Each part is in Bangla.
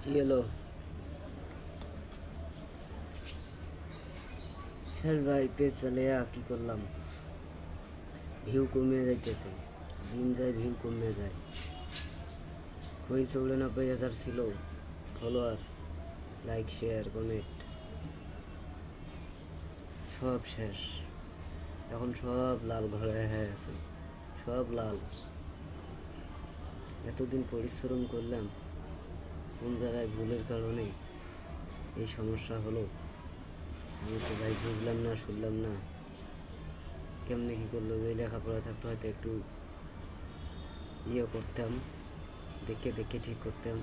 কি হলো? হ্যাঁ ভাই, পেজ চালিয়ে কি করলাম, ভিউ কমে যাইতেছে। দিন যায় ভিউ কমে যায়। কই 94,000 ছিল ফলোয়ার, লাইক শেয়ার কমেন্ট সব শেষ। এখন সব লাল ঘরে হয়ে আছে, সব লাল। এতদিন পরিশ্রম করলাম, কোন জায়গায় ভুলের কারণে এই সমস্যা হলো আমি তো ভাই বুঝলাম না, শুনলাম না। কেমনে কী করলো? যে লেখাপড়া থাকতো হয়তো একটু করতাম, দেখে দেখে ঠিক করতাম।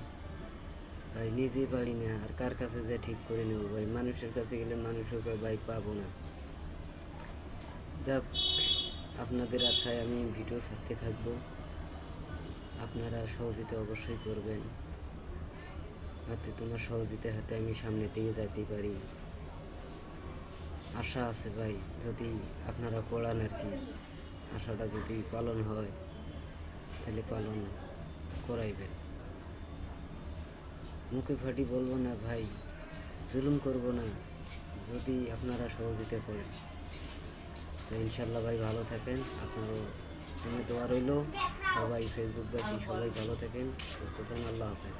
ভাই নিজেই পারি না, আর কার কাছে যে ঠিক করে নেব ভাই? মানুষের কাছে গেলে মানুষও ভাই পাবো না। যাক, আপনাদের আশায় আমি ভিডিও ছাড়তে থাকবো। আপনারা সহযোগিতা অবশ্যই করবেন, হাতে তোমার সহযোগিতা হাতে আমি সামনের দিকে যাইতে পারি। আশা আছে ভাই, যদি আপনারা পড়ান আর কি, আশাটা যদি পালন হয় তাহলে পালন করাইবেন। মুখে ফাটি বলবো না ভাই, জুলুম করব না, যদি আপনারা সহযোগিতা করেন। তো ইনশাল্লাহ ভাই ভালো থাকেন, আপনারও তুমি দোয়া রইল। সবাই ফেসবুকবাসী সবাই ভালো থাকেন, সুস্থ থাকেন। আল্লাহ হাফেজ।